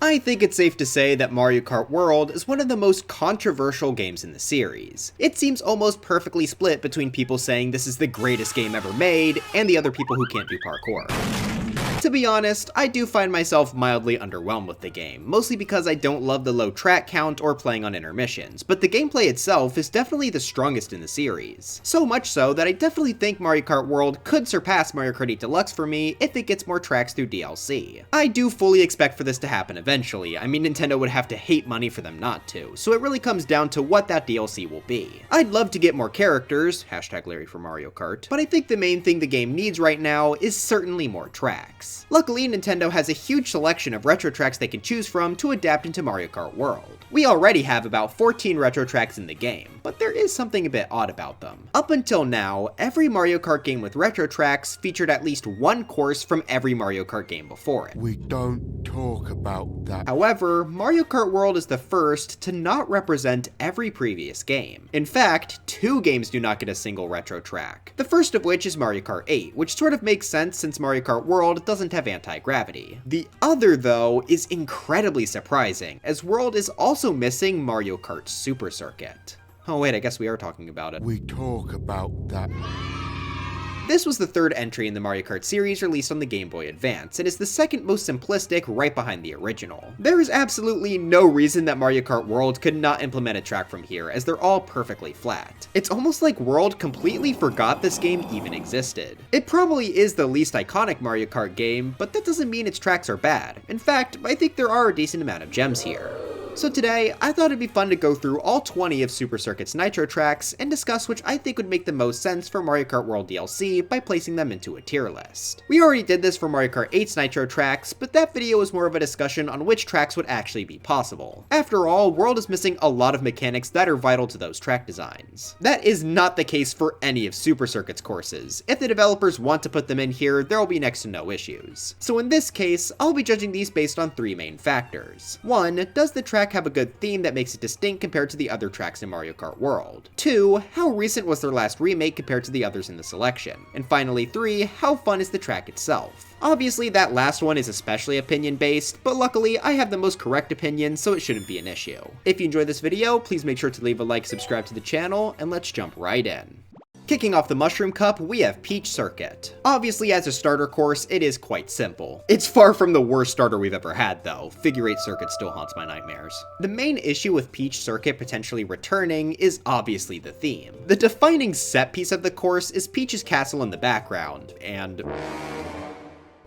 I think it's safe to say that Mario Kart World is one of the most controversial games in the series. It seems almost perfectly split between people saying this is the greatest game ever made, and the other people who can't do parkour. To be honest, I do find myself mildly underwhelmed with the game, mostly because I don't love the low track count or playing on intermissions, but the gameplay itself is definitely the strongest in the series. So much so that I definitely think Mario Kart World could surpass Mario Kart 8 Deluxe for me if it gets more tracks through DLC. I do fully expect for this to happen eventually. I mean, Nintendo would have to hate money for them not to, so it really comes down to what that DLC will be. I'd love to get more characters, hashtag Larry for Mario Kart, but I think the main thing the game needs right now is certainly more tracks. Luckily, Nintendo has a huge selection of retro tracks they can choose from to adapt into Mario Kart World. We already have about 14 retro tracks in the game, but there is something a bit odd about them. Up until now, every Mario Kart game with retro tracks featured at least one course from every Mario Kart game before it. We don't talk about that. However, Mario Kart World is the first to not represent every previous game. In fact, 2 games do not get a single retro track. The first of which is Mario Kart 8, which sort of makes sense since Mario Kart World doesn't have anti-gravity. The other, though, is incredibly surprising, as World is also missing Mario Kart Super Circuit. Oh wait, I guess we are talking about it. We talk about that. This was the 3rd entry in the Mario Kart series released on the Game Boy Advance, and is the second most simplistic right behind the original. There is absolutely no reason that Mario Kart World could not implement a track from here, as they're all perfectly flat. It's almost like World completely forgot this game even existed. It probably is the least iconic Mario Kart game, but that doesn't mean its tracks are bad. In fact, I think there are a decent amount of gems here. So today, I thought it'd be fun to go through all 20 of Super Circuit's Nitro tracks and discuss which I think would make the most sense for Mario Kart World DLC by placing them into a tier list. We already did this for Mario Kart 8's Nitro tracks, but that video was more of a discussion on which tracks would actually be possible. After all, World is missing a lot of mechanics that are vital to those track designs. That is not the case for any of Super Circuit's courses. If the developers want to put them in here, there will be next to no issues. So in this case, I'll be judging these based on 3 main factors. 1, does the track have a good theme that makes it distinct compared to the other tracks in Mario Kart World? 2, how recent was their last remake compared to the others in the selection? And finally 3, how fun is the track itself? Obviously that last one is especially opinion based, but luckily I have the most correct opinion, so it shouldn't be an issue. If you enjoyed this video, please make sure to leave a like, subscribe to the channel, and let's jump right in. Kicking off the Mushroom Cup, we have Peach Circuit. Obviously, as a starter course, it is quite simple. It's far from the worst starter we've ever had, though. Figure 8 Circuit still haunts my nightmares. The main issue with Peach Circuit potentially returning is obviously the theme. The defining set piece of the course is Peach's castle in the background, and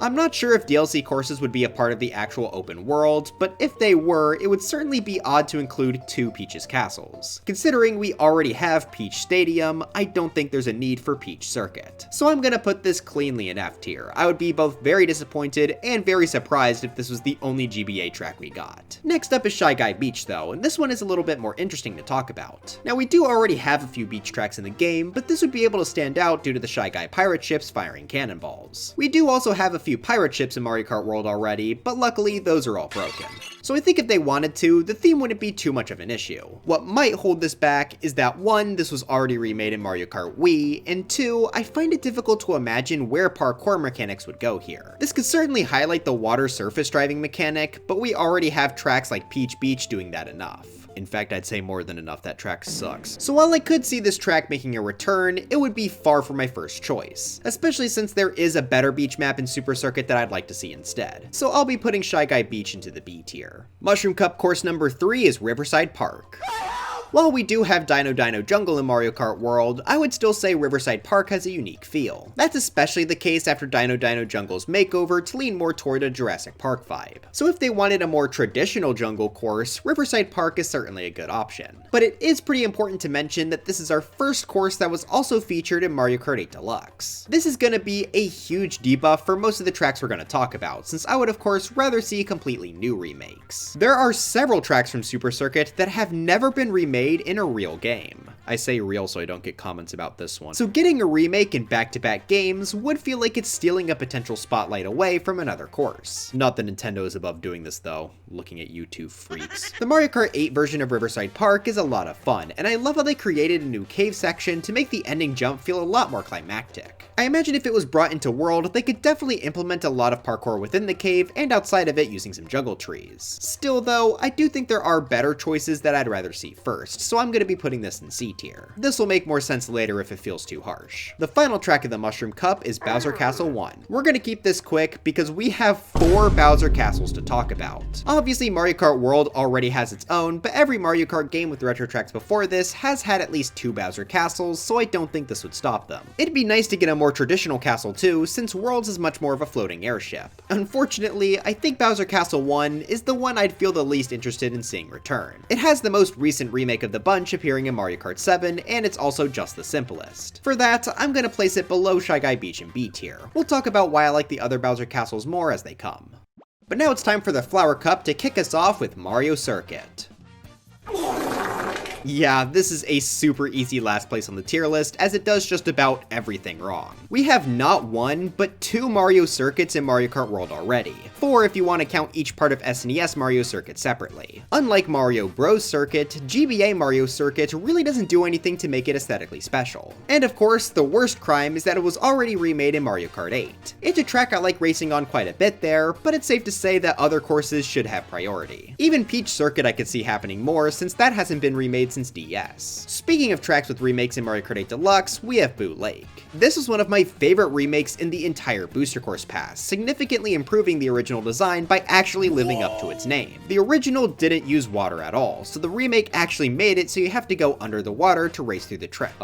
I'm not sure if DLC courses would be a part of the actual open world, but if they were, it would certainly be odd to include 2 Peach's castles. Considering we already have Peach Stadium, I don't think there's a need for Peach Circuit. So I'm gonna put this cleanly in F tier. I would be both very disappointed and very surprised if this was the only GBA track we got. Next up is Shy Guy Beach though, and this one is a little bit more interesting to talk about. Now we do already have a few beach tracks in the game, but this would be able to stand out due to the Shy Guy pirate ships firing cannonballs. We do also have a few pirate ships in Mario Kart World already, but luckily those are all broken. So I think if they wanted to, the theme wouldn't be too much of an issue. What might hold this back is that 1, this was already remade in Mario Kart Wii, and 2, I find it difficult to imagine where parkour mechanics would go here. This could certainly highlight the water surface driving mechanic, but we already have tracks like Peach Beach doing that enough. In fact, I'd say more than enough. That track sucks. So while I could see this track making a return, it would be far from my first choice, especially since there is a better beach map in Super Circuit that I'd like to see instead. So I'll be putting Shy Guy Beach into the B tier. Mushroom Cup course number 3 is Riverside Park. While we do have Dino Dino Jungle in Mario Kart World, I would still say Riverside Park has a unique feel. That's especially the case after Dino Dino Jungle's makeover to lean more toward a Jurassic Park vibe. So if they wanted a more traditional jungle course, Riverside Park is certainly a good option. But it is pretty important to mention that this is our first course that was also featured in Mario Kart 8 Deluxe. This is going to be a huge debuff for most of the tracks we're going to talk about, since I would of course rather see completely new remakes. There are several tracks from Super Circuit that have never been remade in a real game. I say real so I don't get comments about this one. So getting a remake in back-to-back games would feel like it's stealing a potential spotlight away from another course. Not that Nintendo is above doing this though. Looking at you two freaks. The Mario Kart 8 version of Riverside Park is a lot of fun, and I love how they created a new cave section to make the ending jump feel a lot more climactic. I imagine if it was brought into World, they could definitely implement a lot of parkour within the cave and outside of it using some juggle trees. Still though, I do think there are better choices that I'd rather see first, so I'm going to be putting this in C tier. This will make more sense later if it feels too harsh. The final track of the Mushroom Cup is Bowser Castle 1. We're going to keep this quick because we have 4 Bowser Castles to talk about. Obviously, Mario Kart World already has its own, but every Mario Kart game with retro tracks before this has had at least 2 Bowser Castles, so I don't think this would stop them. It'd be nice to get a more traditional castle too, since Worlds is much more of a floating airship. Unfortunately, I think Bowser Castle 1 is the one I'd feel the least interested in seeing return. It has the most recent remake of the bunch appearing in Mario Kart 7, and it's also just the simplest. For that, I'm gonna place it below Shy Guy Beach in B tier. We'll talk about why I like the other Bowser Castles more as they come. But now it's time for the Flower Cup to kick us off with Mario Circuit. Yeah, this is a super easy last place on the tier list, as it does just about everything wrong. We have not 1, but 2 Mario Circuits in Mario Kart World already. 4 if you want to count each part of SNES Mario Circuit separately. Unlike Mario Bros. Circuit, GBA Mario Circuit really doesn't do anything to make it aesthetically special. And of course, the worst crime is that it was already remade in Mario Kart 8. It's a track I like racing on quite a bit there, but it's safe to say that other courses should have priority. Even Peach Circuit I could see happening more, since that hasn't been remade since DS. Speaking of tracks with remakes in Mario Kart 8 Deluxe, we have Boo Lake. This was one of my favorite remakes in the entire Booster Course pass, significantly improving the original design by actually living up to its name. The original didn't use water at all, so the remake actually made it so you have to go under the water to race through the track.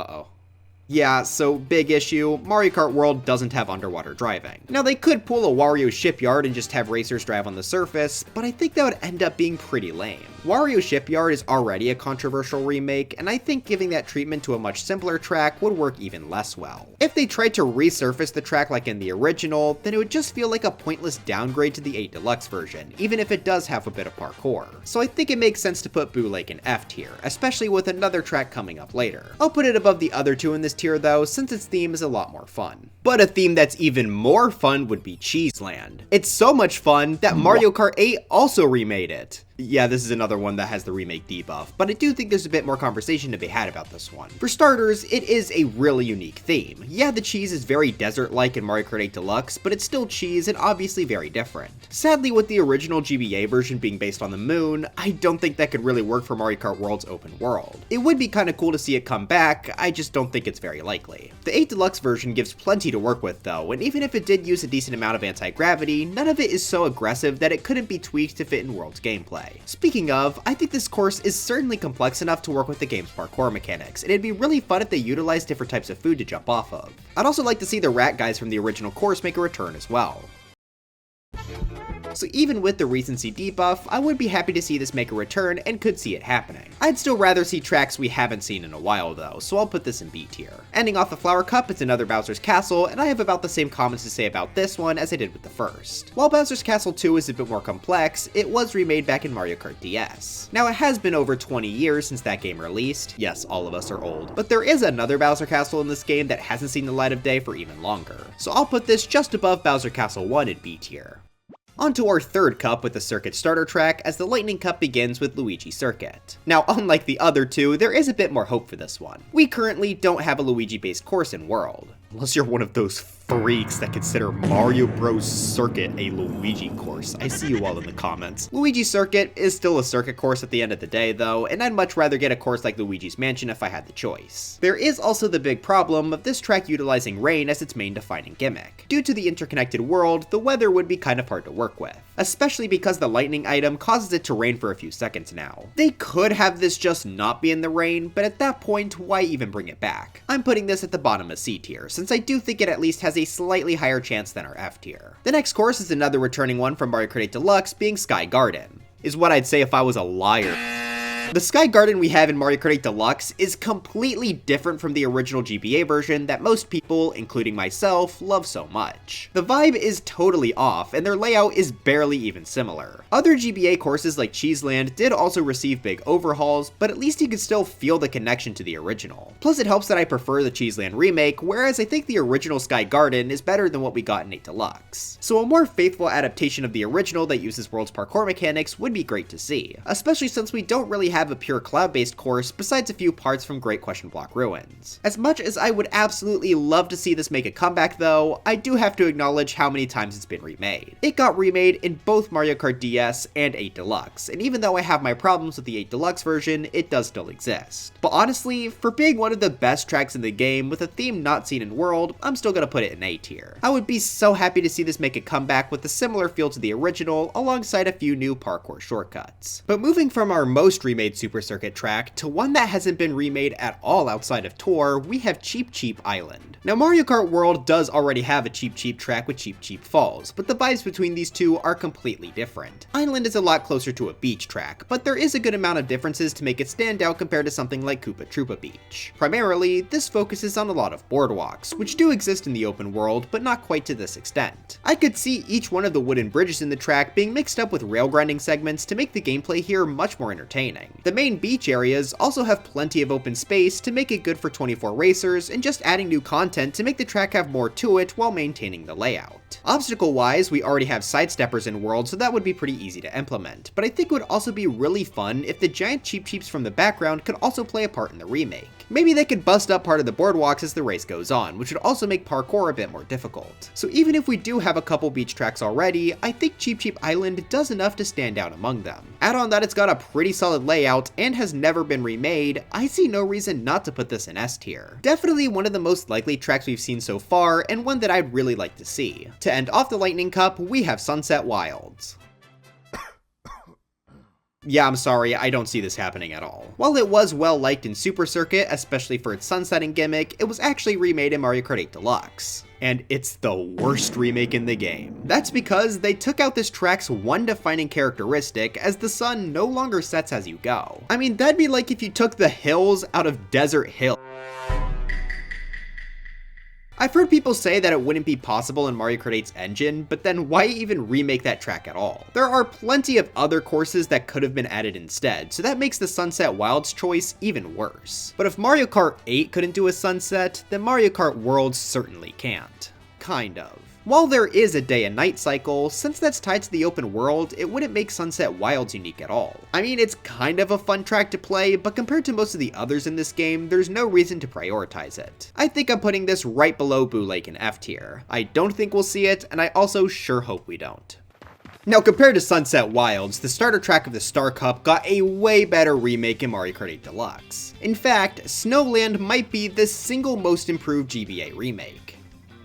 Yeah, so big issue, Mario Kart World doesn't have underwater driving. Now they could pull a Wario Shipyard and just have racers drive on the surface, but I think that would end up being pretty lame. Wario Shipyard is already a controversial remake, and I think giving that treatment to a much simpler track would work even less well. If they tried to resurface the track like in the original, then it would just feel like a pointless downgrade to the 8 Deluxe version, even if it does have a bit of parkour. So I think it makes sense to put Boo Lake in F tier, especially with another track coming up later. I'll put it above the other 2 in this tier though, since its theme is a lot more fun. But a theme that's even more fun would be Cheese Land. It's so much fun that Mario Kart 8 also remade it. Yeah, this is another one that has the remake debuff, but I do think there's a bit more conversation to be had about this one. For starters, it is a really unique theme. Yeah, the cheese is very desert-like in Mario Kart 8 Deluxe, but it's still cheese and obviously very different. Sadly, with the original GBA version being based on the moon, I don't think that could really work for Mario Kart World's open world. It would be kinda cool to see it come back, I just don't think it's very likely. The 8 Deluxe version gives plenty to work with though, and even if it did use a decent amount of anti-gravity, none of it is so aggressive that it couldn't be tweaked to fit in World's gameplay. Speaking of, I think this course is certainly complex enough to work with the game's parkour mechanics, and it'd be really fun if they utilized different types of food to jump off of. I'd also like to see the rat guys from the original course make a return as well. So even with the recency debuff, I would be happy to see this make a return and could see it happening. I'd still rather see tracks we haven't seen in a while though, so I'll put this in B tier. Ending off the Flower Cup, it's another Bowser's Castle, and I have about the same comments to say about this one as I did with the first. While Bowser's Castle 2 is a bit more complex, it was remade back in Mario Kart DS. Now it has been over 20 years since that game released, yes, all of us are old, but there is another Bowser Castle in this game that hasn't seen the light of day for even longer. So I'll put this just above Bowser Castle 1 in B tier. On to our third cup with the Circuit starter track, as the Lightning Cup begins with Luigi Circuit. Now, unlike the other 2, there is a bit more hope for this one. We currently don't have a Luigi-based course in World. Unless you're one of those freaks that consider Mario Bros. Circuit a Luigi course. I see you all in the comments. Luigi Circuit is still a circuit course at the end of the day though, and I'd much rather get a course like Luigi's Mansion if I had the choice. There is also the big problem of this track utilizing rain as its main defining gimmick. Due to the interconnected world, the weather would be kind of hard to work with, especially because the lightning item causes it to rain for a few seconds now. They could have this just not be in the rain, but at that point, why even bring it back? I'm putting this at the bottom of C tier, since I do think it at least has a slightly higher chance than our F tier. The next course is another returning one from Mario Kart 8 Deluxe, being Sky Garden. Is what I'd say if I was a liar. The Sky Garden we have in Mario Kart 8 Deluxe is completely different from the original GBA version that most people, including myself, love so much. The vibe is totally off, and their layout is barely even similar. Other GBA courses like Cheeseland did also receive big overhauls, but at least you can still feel the connection to the original. Plus it helps that I prefer the Cheeseland remake, whereas I think the original Sky Garden is better than what we got in 8 Deluxe. So a more faithful adaptation of the original that uses World's parkour mechanics would be great to see, especially since we don't really have a pure cloud-based course besides a few parts from Great Question Block Ruins. As much as I would absolutely love to see this make a comeback though, I do have to acknowledge how many times it's been remade. It got remade in both Mario Kart DS and 8 Deluxe, and even though I have my problems with the 8 Deluxe version, it does still exist. But honestly, for being one of the best tracks in the game with a theme not seen in World, I'm still gonna put it in A tier. I would be so happy to see this make a comeback with a similar feel to the original, alongside a few new parkour shortcuts. But moving from our most remade Super Circuit track to one that hasn't been remade at all outside of Tour, we have Cheep Cheep Island. Now Mario Kart World does already have a Cheep Cheep track with Cheep Cheep Falls, but the vibes between these two are completely different. Island is a lot closer to a beach track, but there is a good amount of differences to make it stand out compared to something like Koopa Troopa Beach. Primarily, this focuses on a lot of boardwalks, which do exist in the open world, but not quite to this extent. I could see each one of the wooden bridges in the track being mixed up with rail grinding segments to make the gameplay here much more entertaining. The main beach areas also have plenty of open space to make it good for 24 racers, and just adding new content to make the track have more to it while maintaining the layout. Obstacle-wise, we already have sidesteppers in World, so that would be pretty easy to implement, but I think it would also be really fun if the giant Cheep Cheeps from the background could also play a part in the remake. Maybe they could bust up part of the boardwalks as the race goes on, which would also make parkour a bit more difficult. So even if we do have a couple beach tracks already, I think Cheep Cheep Island does enough to stand out among them. Add on that it's got a pretty solid layout and has never been remade, I see no reason not to put this in S tier. Definitely one of the most likely tracks we've seen so far, and one that I'd really like to see. To end off the Lightning Cup, we have Sunset Wilds. Yeah, I'm sorry, I don't see this happening at all. While it was well liked in Super Circuit, especially for its sunsetting gimmick, it was actually remade in Mario Kart 8 Deluxe. And it's the worst remake in the game. That's because they took out this track's one defining characteristic, as the sun no longer sets as you go. I mean, that'd be like if you took the hills out of Desert Hill. I've heard people say that it wouldn't be possible in Mario Kart 8's engine, but then why even remake that track at all? There are plenty of other courses that could have been added instead, so that makes the Sunset Wilds choice even worse. But if Mario Kart 8 couldn't do a sunset, then Mario Kart World certainly can't. Kind of. While there is a day and night cycle, since that's tied to the open world, it wouldn't make Sunset Wilds unique at all. I mean, it's kind of a fun track to play, but compared to most of the others in this game, there's no reason to prioritize it. I think I'm putting this right below Boo Lake in F tier. I don't think we'll see it, and I also sure hope we don't. Now compared to Sunset Wilds, the starter track of the Star Cup got a way better remake in Mario Kart 8 Deluxe. In fact, Snowland might be the single most improved GBA remake.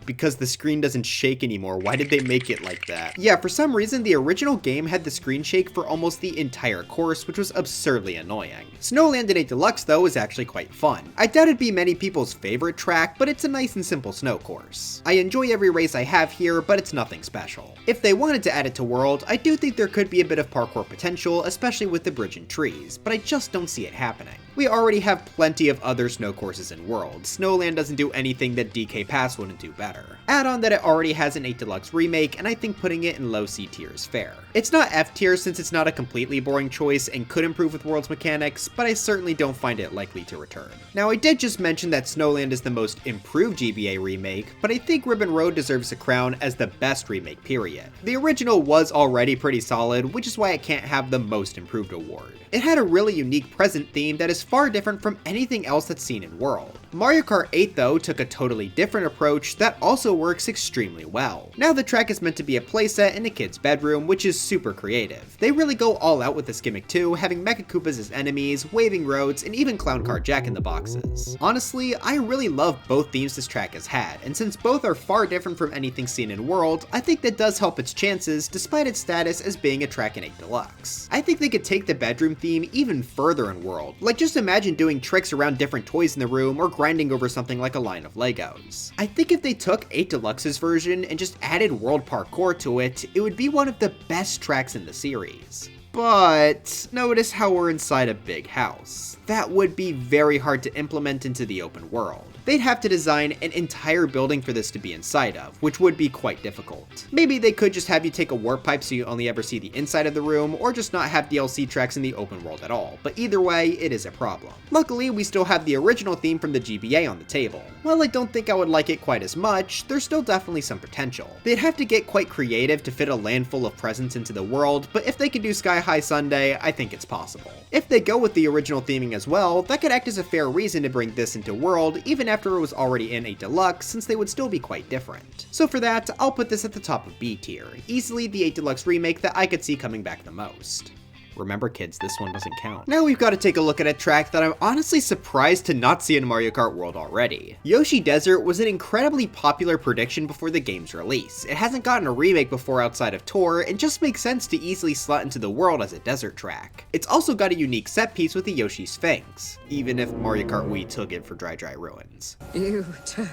Because the screen doesn't shake anymore, why did they make it like that? Yeah, for some reason the original game had the screen shake for almost the entire course, which was absurdly annoying. Snowland in 8 Deluxe though is actually quite fun. I doubt it'd be many people's favorite track, but it's a nice and simple snow course. I enjoy every race I have here, but it's nothing special. If they wanted to add it to World, I do think there could be a bit of parkour potential, especially with the bridge and trees, but I just don't see it happening. We already have plenty of other snow courses in World. Snowland doesn't do anything that DK Pass wouldn't do better. Add on that it already has an 8 Deluxe remake, and I think putting it in low C tier is fair. It's not F tier since it's not a completely boring choice and could improve with World's mechanics, but I certainly don't find it likely to return. Now I did just mention that Snowland is the most improved GBA remake, but I think Ribbon Road deserves a crown as the best remake period. The original was already pretty solid, which is why it can't have the most improved award. It had a really unique present theme that is far different from anything else that's seen in World. Mario Kart 8 though took a totally different approach that also works extremely well. Now the track is meant to be a playset in a kid's bedroom, which is super creative. They really go all out with this gimmick too, having Mecha Koopas as enemies, waving roads, and even Clown Car Jack in the boxes. Honestly, I really love both themes this track has had, and since both are far different from anything seen in World, I think that does help its chances despite its status as being a track in 8 Deluxe. I think they could take the bedroom theme even further in World, like just imagine doing tricks around different toys in the room or grinding over something like a line of Legos. I think if they took 8 Deluxe's version and just added World parkour to it, it would be one of the best tracks in the series. But notice how we're inside a big house. That would be very hard to implement into the open world. They'd have to design an entire building for this to be inside of, which would be quite difficult. Maybe they could just have you take a warp pipe so you only ever see the inside of the room, or just not have DLC tracks in the open world at all, but either way, it is a problem. Luckily, we still have the original theme from the GBA on the table. While I don't think I would like it quite as much, there's still definitely some potential. They'd have to get quite creative to fit a land full of presents into the world, but if they could do Sky High Sunday, I think it's possible. If they go with the original theming as well, that could act as a fair reason to bring this into world, even after it was already in a Deluxe, since they would still be quite different. So for that, I'll put this at the top of B tier, easily the 8 Deluxe remake that I could see coming back the most. Remember kids, this one doesn't count. Now we've got to take a look at a track that I'm honestly surprised to not see in Mario Kart World already. Yoshi Desert was an incredibly popular prediction before the game's release. It hasn't gotten a remake before outside of Tour, and just makes sense to easily slot into the world as a desert track. It's also got a unique set piece with the Yoshi Sphinx, even if Mario Kart Wii took it for Dry Dry Ruins. You took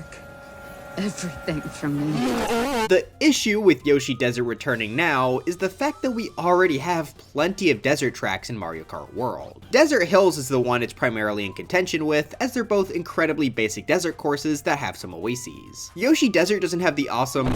everything from me. The issue with Yoshi Desert returning now is the fact that we already have plenty of desert tracks in Mario Kart World. Desert Hills is the one it's primarily in contention with, as they're both incredibly basic desert courses that have some oases. Yoshi Desert doesn't have the awesome,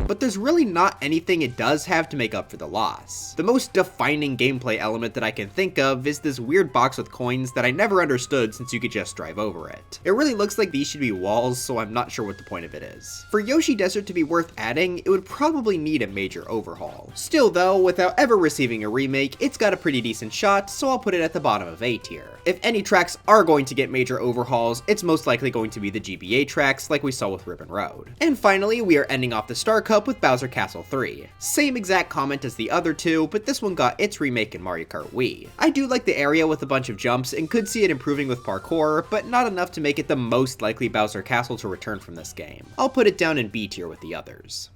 but there's really not anything it does have to make up for the loss. The most defining gameplay element that I can think of is this weird box with coins that I never understood since you could just drive over it. It really looks like these should be walls, so I'm not sure what the point of it is. For Yoshi Desert to be worth adding, it would probably need a major overhaul. Still though, without ever receiving a remake, it's got a pretty decent shot, so I'll put it at the bottom of A tier. If any tracks are going to get major overhauls, it's most likely going to be the GBA tracks like we saw with Ribbon Road. And finally, we are ending off the Star Cup with Bowser Castle 3. Same exact comment as the other two, but this one got its remake in Mario Kart Wii. I do like the area with a bunch of jumps and could see it improving with parkour, but not enough to make it the most likely Bowser Castle to return from this game. I'll put it down in B tier with the others.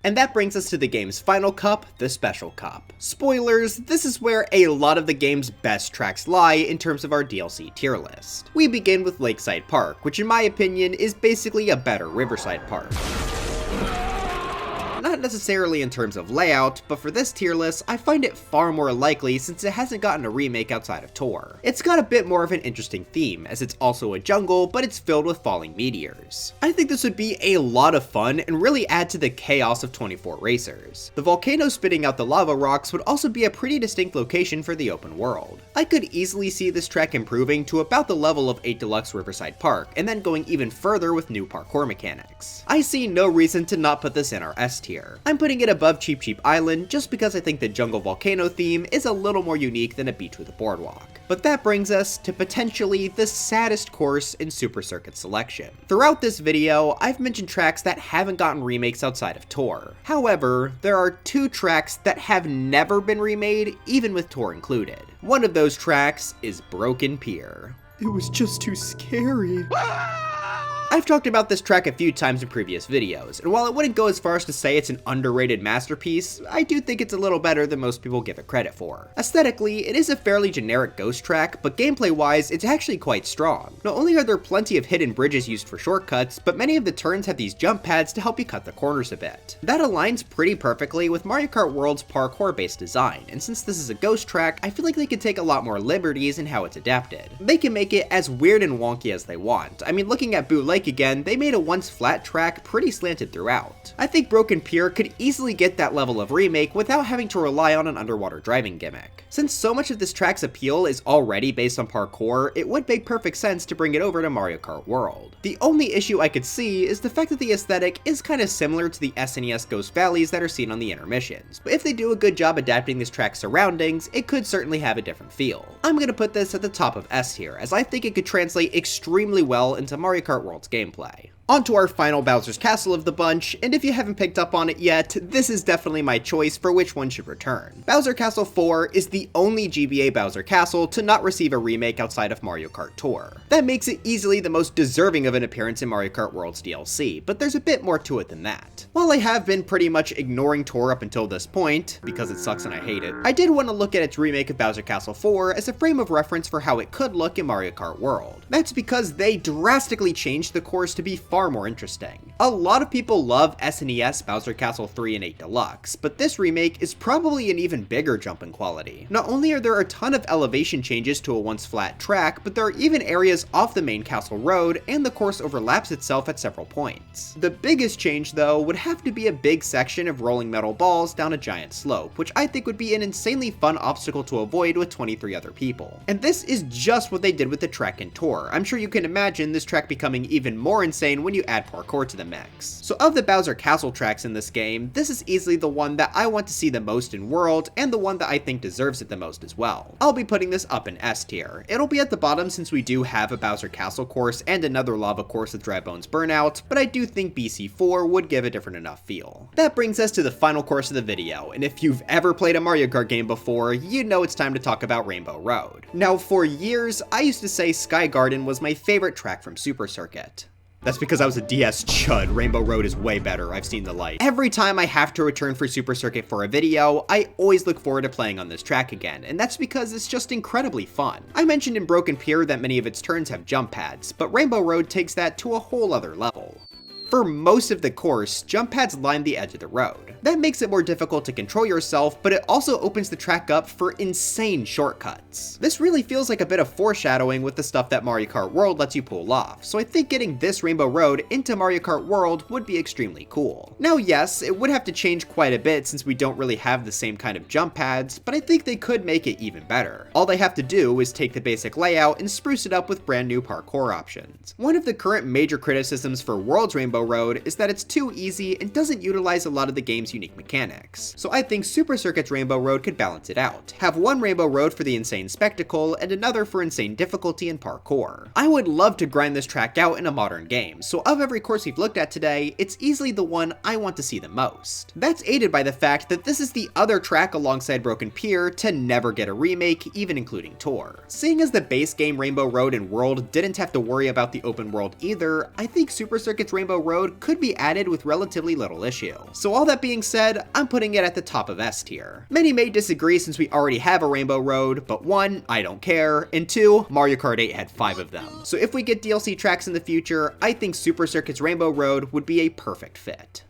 And that brings us to the game's final cup, the Special Cup. Spoilers, this is where a lot of the game's best tracks lie in terms of our DLC tier list. We begin with Lakeside Park, which in my opinion is basically a better Riverside Park. Not necessarily in terms of layout, but for this tier list, I find it far more likely since it hasn't gotten a remake outside of Tour. It's got a bit more of an interesting theme, as it's also a jungle, but it's filled with falling meteors. I think this would be a lot of fun and really add to the chaos of 24 racers. The volcano spitting out the lava rocks would also be a pretty distinct location for the open world. I could easily see this track improving to about the level of 8 Deluxe Riverside Park, and then going even further with new parkour mechanics. I see no reason to not put this in our S tier. I'm putting it above Cheep Cheep Island just because I think the jungle volcano theme is a little more unique than a beach with a boardwalk. But that brings us to potentially the saddest course in Super Circuit selection. Throughout this video, I've mentioned tracks that haven't gotten remakes outside of Tour. However, there are 2 tracks that have never been remade, even with Tour included. One of those tracks is Broken Pier. It was just too scary. I've talked about this track a few times in previous videos, and while I wouldn't go as far as to say it's an underrated masterpiece, I do think it's a little better than most people give it credit for. Aesthetically, it is a fairly generic ghost track, but gameplay-wise, it's actually quite strong. Not only are there plenty of hidden bridges used for shortcuts, but many of the turns have these jump pads to help you cut the corners a bit. That aligns pretty perfectly with Mario Kart World's parkour-based design, and since this is a ghost track, I feel like they could take a lot more liberties in how it's adapted. They can make it as weird and wonky as they want. I mean, looking at Bootleg again, they made a once flat track pretty slanted throughout. I think Broken Pier could easily get that level of remake without having to rely on an underwater driving gimmick. Since so much of this track's appeal is already based on parkour, it would make perfect sense to bring it over to Mario Kart World. The only issue I could see is the fact that the aesthetic is kind of similar to the SNES Ghost Valleys that are seen on the intermissions, but if they do a good job adapting this track's surroundings, it could certainly have a different feel. I'm gonna put this at the top of S tier, as I think it could translate extremely well into Mario Kart World's gameplay. On to our final Bowser's Castle of the bunch, and if you haven't picked up on it yet, this is definitely my choice for which one should return. Bowser Castle 4 is the only GBA Bowser Castle to not receive a remake outside of Mario Kart Tour. That makes it easily the most deserving of an appearance in Mario Kart World's DLC, but there's a bit more to it than that. While I have been pretty much ignoring Tour up until this point, because it sucks and I hate it, I did want to look at its remake of Bowser Castle 4 as a frame of reference for how it could look in Mario Kart World. That's because they drastically changed the course to be far more interesting. A lot of people love SNES Bowser Castle 3 and 8 Deluxe, but this remake is probably an even bigger jump in quality. Not only are there a ton of elevation changes to a once flat track, but there are even areas off the main castle road, and the course overlaps itself at several points. The biggest change though would have to be a big section of rolling metal balls down a giant slope, which I think would be an insanely fun obstacle to avoid with 23 other people. And this is just what they did with the track in Tour. I'm sure you can imagine this track becoming even more insane when you add parkour to the mix. So of the Bowser Castle tracks in this game, this is easily the one that I want to see the most in World, and the one that I think deserves it the most as well. I'll be putting this up in S tier. It'll be at the bottom since we do have a Bowser Castle course and another lava course with Dry Bones Burnout, but I do think BC4 would give a different enough feel. That brings us to the final course of the video, and if you've ever played a Mario Kart game before, you know it's time to talk about Rainbow Road. Now for years, I used to say Sky Garden was my favorite track from Super Circuit. That's because I was a DS chud. Rainbow Road is way better, I've seen the light. Every time I have to return for Super Circuit for a video, I always look forward to playing on this track again, and that's because it's just incredibly fun. I mentioned in Broken Pier that many of its turns have jump pads, but Rainbow Road takes that to a whole other level. For most of the course, jump pads line the edge of the road. That makes it more difficult to control yourself, but it also opens the track up for insane shortcuts. This really feels like a bit of foreshadowing with the stuff that Mario Kart World lets you pull off, so I think getting this Rainbow Road into Mario Kart World would be extremely cool. Now yes, it would have to change quite a bit since we don't really have the same kind of jump pads, but I think they could make it even better. All they have to do is take the basic layout and spruce it up with brand new parkour options. One of the current major criticisms for World's Rainbow Road is that it's too easy and doesn't utilize a lot of the game's unique mechanics. So I think Super Circuit's Rainbow Road could balance it out. Have one Rainbow Road for the insane spectacle and another for insane difficulty and parkour. I would love to grind this track out in a modern game, so of every course we've looked at today, it's easily the one I want to see the most. That's aided by the fact that this is the other track alongside Broken Pier to never get a remake, even including Tour. Seeing as the base game Rainbow Road and World didn't have to worry about the open world either, I think Super Circuit's Rainbow Road could be added with relatively little issue. So all that being said, I'm putting it at the top of S tier. Many may disagree since we already have a Rainbow Road, but 1, I don't care, and 2, Mario Kart 8 had 5 of them. So if we get DLC tracks in the future, I think Super Circuit's Rainbow Road would be a perfect fit.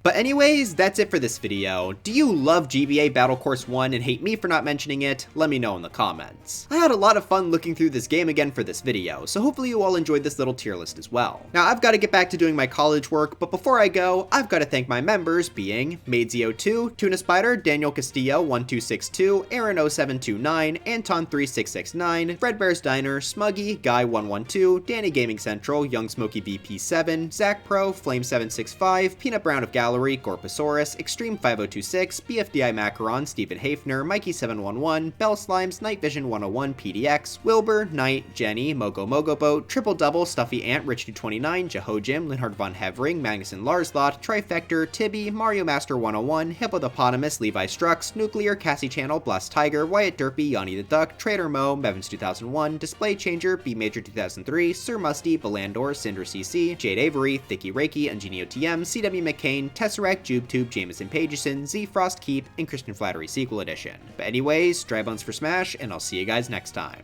But anyways, that's it for this video. Do you love GBA Battle Course 1 and hate me for not mentioning it? Let me know in the comments. I had a lot of fun looking through this game again for this video, so hopefully you all enjoyed this little tier list as well. Now I've got to get back to doing my college work, but before I go, I've got to thank my members being Maidzio2, Tuna Spider, Daniel Castillo 1262, Aaron0729, Anton3669, Fredbear's Diner, Smuggy, Guy112, Danny Gaming Central, Young Smoky VP7, Zach Pro, Flame765, Peanut Brown of Gallery, Gorposaurus, Extreme 5026, BFDI Macaron, Stephen Hafner, Mikey711, Bell Slimes, Night Vision 101, PDX, Wilbur, Knight, Jenny, Mogo Mogo Boat, Triple Double, Stuffy Ant, Rich229, Jeho Jim, Linhard von Hevering, Magnuson Larslot, Trifector, Tibby, Mario Master 101, Hippopotamus, Levi Strux, Nuclear, Cassie Channel, Blast Tiger, Wyatt Derpy, Yanni the Duck, Trader Mo, Mevins 2001, Display Changer, B Major 2003, Sir Musty, Belandor, Cinder CC, Jade Avery, Thicky Reiki, Ingenio TM, CW McCain, Tesseract, JubeTube, Jameson Pageson, Z Frost Keep, and Christian Flattery Sequel Edition. But anyways, dry bones for Smash, and I'll see you guys next time.